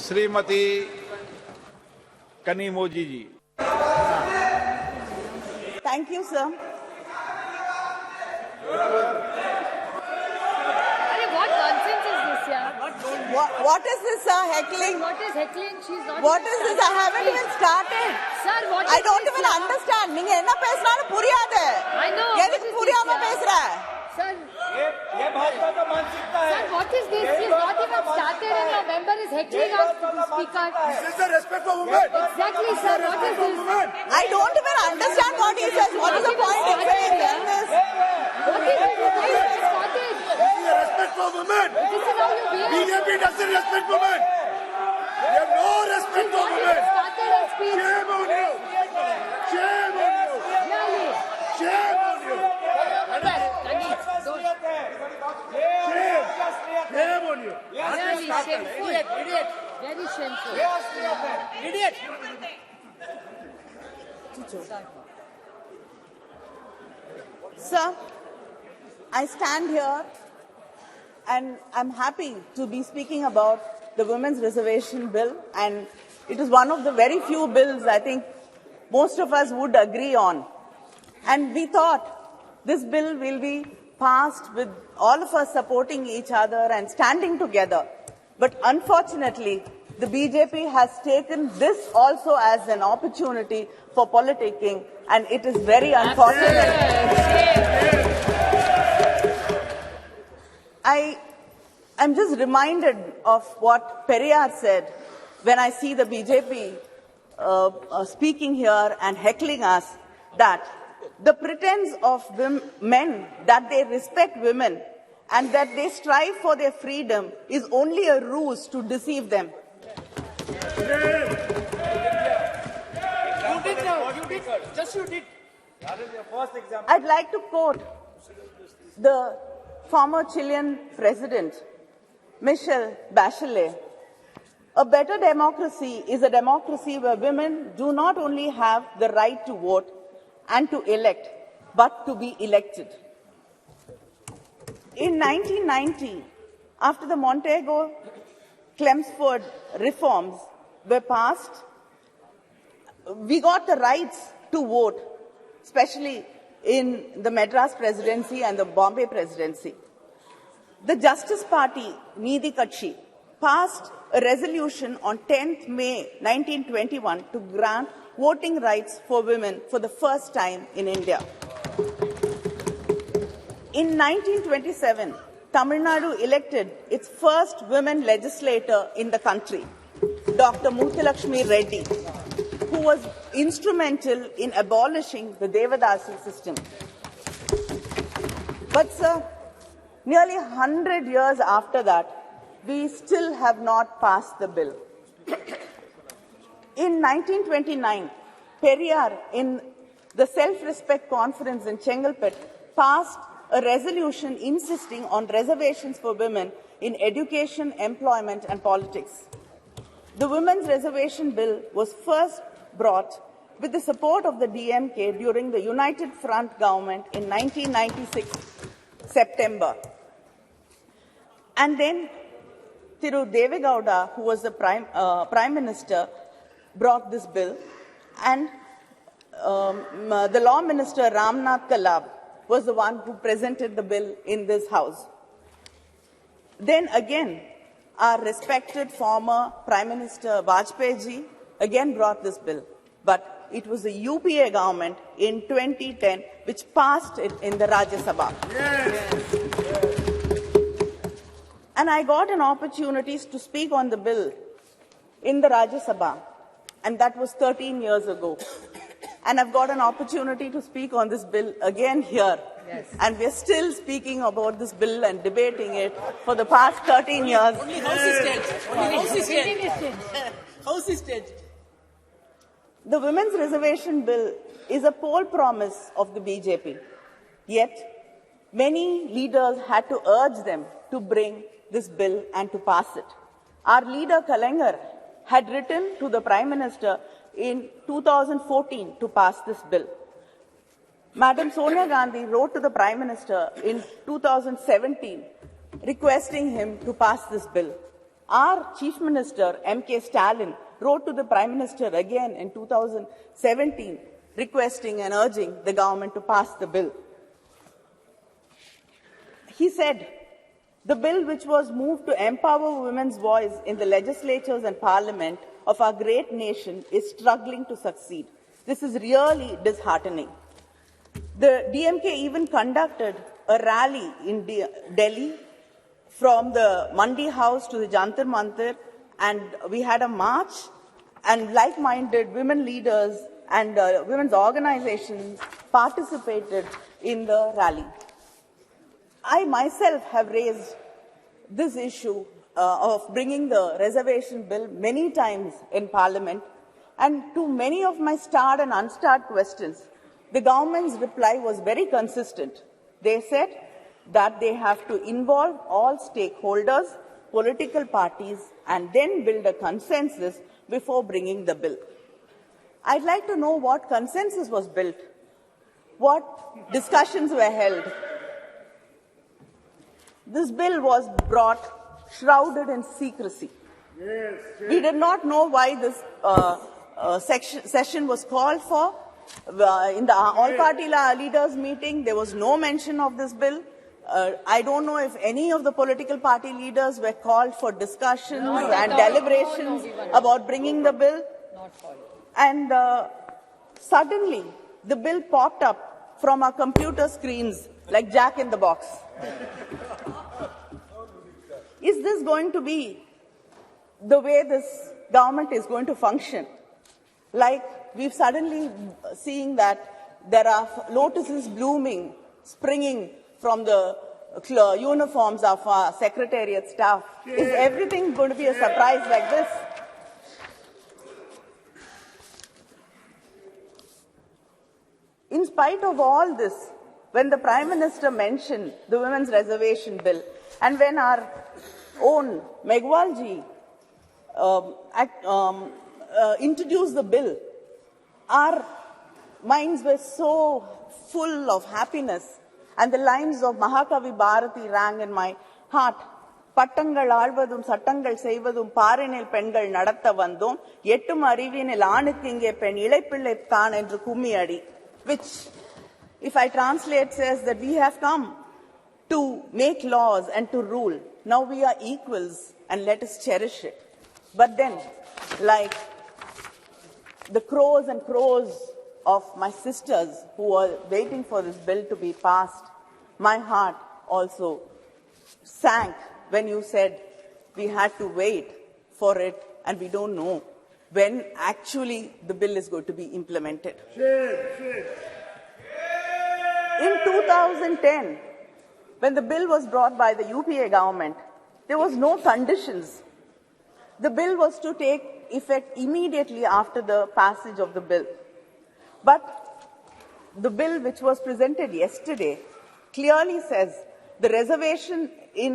Shrimati Kanimozhi ji. Thank you, sir. What nonsense is this, yeah? What is this, sir? Heckling? What is heckling? She's not. What is this? I haven't even started. Sir, what is I don't this, even yeah? understand. நீங்க என்ன பேசுறான்னு புரியாது. I know. எதுக்கு புரியாம பேசுற? Sir, ये भाजपा का मानसिकता है। sir, what is this? She's not even started and your member is heckling us to the speaker. This is the respect for women. Exactly, sir. What is this? I don't even understand what he says. What is the point in saying this? What is this? Why is it started? This is the respect for women. This is how you behave. BJP doesn't respect women. They have no respect for women. Started a speech. Shame on you. Shame on you. Really? Shame on you. Shame on you. Really shameful. Idiot. Very shameful. Idiot. Sir, I stand here and I'm happy to be speaking about the Women's Reservation Bill, and it is one of the very few bills I think most of us would agree on. And we thought this bill will be passed with all of us supporting each other and standing together. But unfortunately, the BJP has taken this also as an opportunity for politicking, and it is very unfortunate. I'm just reminded of what Periyar said when I see the BJP speaking here and heckling us, that the pretense of men that they respect women and that they strive for their freedom is only a ruse to deceive them. You did now. You did. Just you did. That is your first example. I'd like to quote the former Chilean president, Michelle Bachelet. A better democracy is a democracy where women do not only have the right to vote and to elect, but to be elected. In 1990, after the Montego-Chelmsford reforms were passed, we got the rights to vote, especially in the Madras presidency and the Bombay presidency. The Justice Party, Needhi Katchi, passed a resolution on 10th May 1921 to grant voting rights for women for the first time in India. In 1927, Tamil Nadu elected its first women legislator in the country, Dr. Muthulakshmi Reddy, who was instrumental in abolishing the Devadasi system. But, sir, nearly 100 years after that, we still have not passed the bill. In 1929, Periyar, in the Self-Respect Conference in Chengalpet, passed a resolution insisting on reservations for women in education, employment, and politics. The Women's Reservation Bill was first brought with the support of the DMK during the United Front government in 1996, September. And then Thiru Devegowda, who was the Prime Minister, brought this bill, and the Law Minister Ramnath Kalab was the one who presented the bill in this House. Then again, our respected former Prime Minister Vajpayee ji again brought this bill, but it was the UPA government in 2010 which passed it in the Rajya Sabha. Yes. And I got an opportunity to speak on the bill in the Rajya Sabha, and that was 13 years ago. And I've got an opportunity to speak on this bill again here. Yes. And we're still speaking about this bill and debating it for the past 13 years. Only House is changed. Only House is changed. House is changed. The Women's Reservation Bill is a poll promise of the BJP. Yet, many leaders had to urge them to bring this bill and to pass it. Our leader, Kalaignar, had written to the Prime Minister in 2014 to pass this bill. Madam Sonia Gandhi wrote to the Prime Minister in 2017 requesting him to pass this bill. Our Chief Minister, MK Stalin, wrote to the Prime Minister again in 2017, requesting and urging the government to pass the bill. He said, the bill which was moved to empower women's voice in the legislatures and parliament of our great nation is struggling to succeed. This is really disheartening. The DMK even conducted a rally in Delhi from the Mandi House to the Jantar Mantar, and we had a march, and like-minded women leaders and women's organizations participated in the rally. I myself have raised this issue of bringing the reservation bill many times in Parliament, and to many of my starred and unstarred questions, the government's reply was very consistent. They said that they have to involve all stakeholders, political parties, and then build a consensus before bringing the bill. I'd like to know what consensus was built, what discussions were held. This bill was brought shrouded in secrecy. We did not know why this session was called for. In the all-party leaders meeting, there was no mention of this bill. I don't know if any of the political party leaders were called for discussions and deliberations about bringing the bill. And suddenly, the bill popped up from our computer screens like Jack in the Box. Is this going to be the way this government is going to function? Like we've suddenly seeing that there are lotuses blooming, springing from the uniforms of our secretariat staff. Is everything going to be a surprise like this? In spite of all this, when the Prime Minister mentioned the Women's Reservation Bill, and when our own Megwalji introduced the bill, our minds were so full of happiness, and the lines of Mahakavi Bharati rang in my heart. பட்டங்கள் ஆழ்வதும் சட்டங்கள் செய்வதும் பாரினில் பெண்கள் நடத்த வந்தோம் எட்டும் அறிவினில் ஆணுக்கு இங்கே பெண் இளைப்பிள்ளை தான் என்று கும்மியடி, which if I translate says that we have come to make laws and to rule. Now we are equals and let us cherish it. But then, like the crows and crows of my sisters who are waiting for this bill to be passed, my heart also sank when you said we had to wait for it and we don't know when actually the bill is going to be implemented. In 2010, when the bill was brought by the UPA government, there was no conditions. The bill was to take effect immediately after the passage of the bill. But the bill which was presented yesterday clearly says the reservation in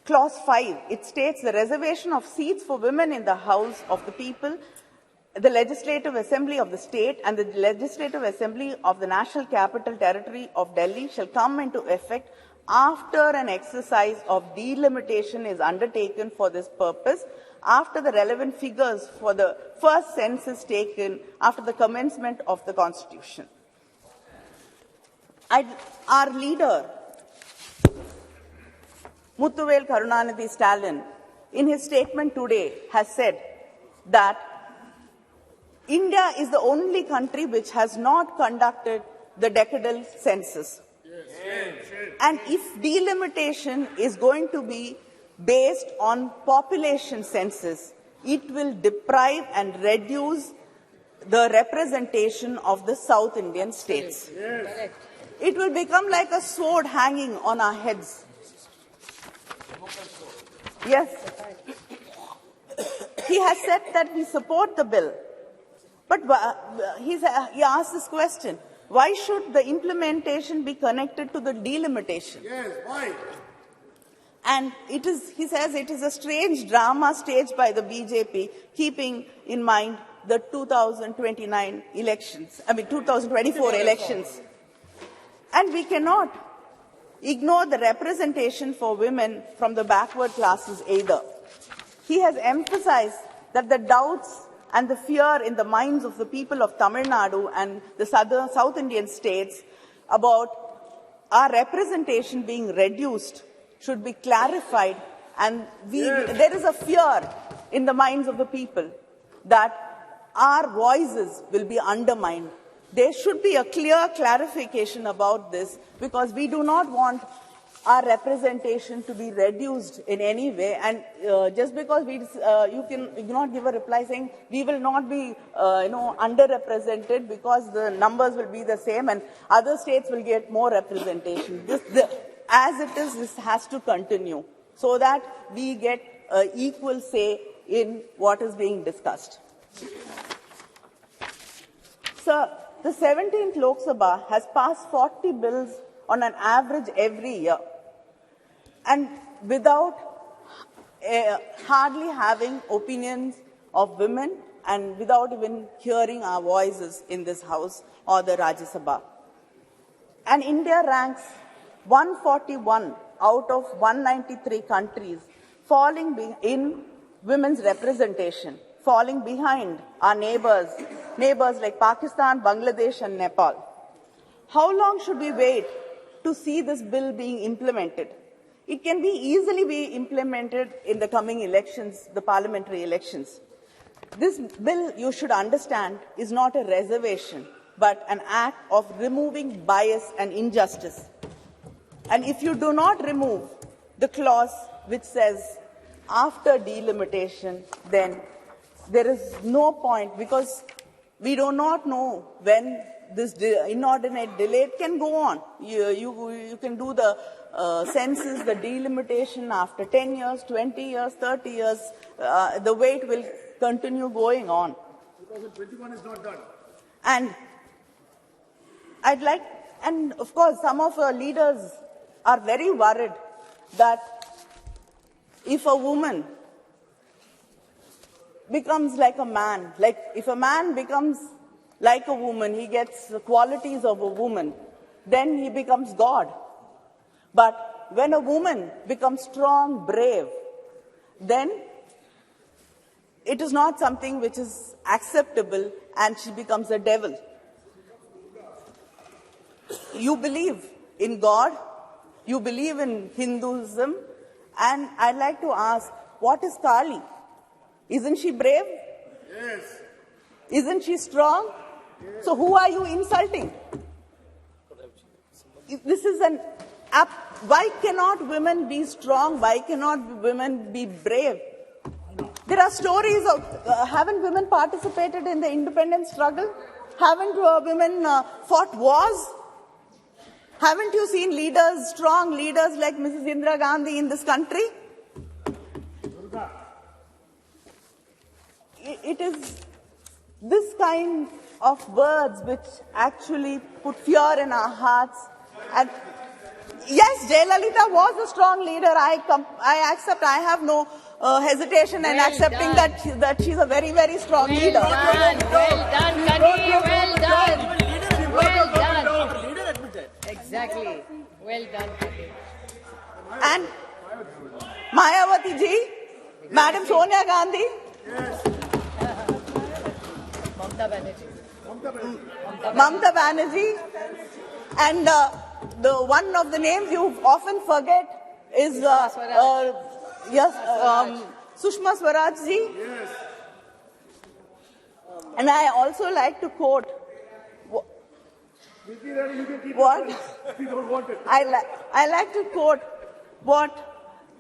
Clause 5, it states the reservation of seats for women in the House of the People, the Legislative Assembly of the State and the Legislative Assembly of the National Capital Territory of Delhi shall come into effect after an exercise of delimitation is undertaken for this purpose, after the relevant figures for the first census taken after the commencement of the Constitution. Our leader, Muthuvel Karunanidhi Stalin, in his statement today has said that India is the only country which has not conducted the decadal census. And if delimitation is going to be based on population census, it will deprive and reduce the representation of the South Indian states. It will become like a sword hanging on our heads. Yes. He has said that we support the bill. But he asked this question, why should the implementation be connected to the delimitation? Yes, why? And it is, he says it is a strange drama staged by the BJP, keeping in mind the 2029 elections, 2024 elections. And we cannot ignore the representation for women from the backward classes either. he has emphasized that the doubts and the fear in the minds of the people of Tamil Nadu and the South Indian states about our representation being reduced should be clarified, and there is a fear in the minds of the people that our voices will be undermined. There should be a clear clarification about this, because we do not want our representation to be reduced in any way. And just because you cannot give a reply saying we will not be underrepresented because the numbers will be the same and other states will get more representation. As it is, this has to continue so that we get equal say in what is being discussed. Sir, the 17th Lok Sabha has passed 40 bills on an average every year, and without hardly having opinions of women and without even hearing our voices in this House or the Rajya Sabha. And India ranks 141 out of 193 countries, falling in women's representation, falling behind our neighbors like Pakistan, Bangladesh and Nepal. How long should we wait to see this bill being implemented? It can easily be implemented in the coming elections, the parliamentary elections. This bill, you should understand, is not a reservation, but an act of removing bias and injustice. And if you do not remove the clause which says after delimitation, then there is no point, because we do not know when this inordinate delay can go on. You can do the census, the delimitation after 10 years, 20 years, 30 years. The wait will continue going on. 2021 is not done. And and of course, some of our leaders are very worried that if a woman becomes like a man, like if a man becomes like a woman, he gets the qualities of a woman, then he becomes God. But when a woman becomes strong, brave, then it is not something which is acceptable and she becomes a devil. You believe in God, you believe in Hinduism, and I'd like to ask, what is Kali? Isn't she brave? Yes. Isn't she strong? Yes. So who are you insulting? This is why cannot women be strong? Why cannot women be brave? There are stories of, haven't women participated in the independence struggle? Haven't women fought wars? Haven't you seen leaders, strong leaders like Mrs. Indira Gandhi in this country? It is this kind of words which actually put fear in our hearts. And yes, Jayalalitha was a strong leader. I accept. I have no hesitation in accepting that she's a very, very strong leader. Well done, Kani. Well done. Well done. Exactly. Well done, Kani. And Mayawati ji, Madam Sonia Gandhi. Yes. Mamta Banerjee. And the one of the names you often forget is Sushma Swaraj ji. Yes. And I also like to quote what We don't want it. I like to quote what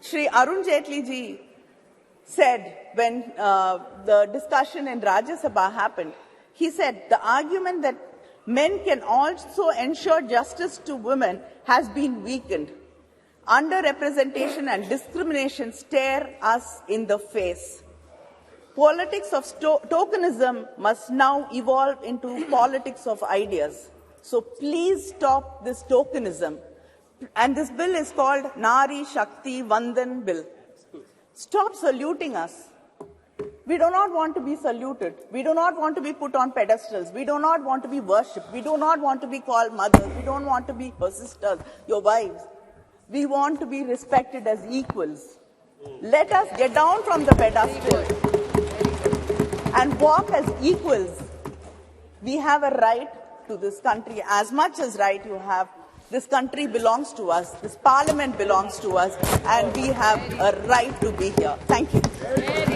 Shri Arun Jaitley ji said when the discussion in Rajya Sabha happened. He said, the argument that men can also ensure justice to women has been weakened. Underrepresentation and discrimination stare us in the face. Politics of tokenism must now evolve into politics of ideas. So please stop this tokenism. And this bill is called Nari Shakti Vandan Bill. Stop saluting us. We do not want to be saluted. We do not want to be put on pedestals. We do not want to be worshipped. We do not want to be called mothers. We don't want to be your sisters, your wives. We want to be respected as equals. Let us get down from the pedestal and walk as equals. We have a right to this country as much as right you have. This country belongs to us. This parliament belongs to us. And we have a right to be here. Thank you.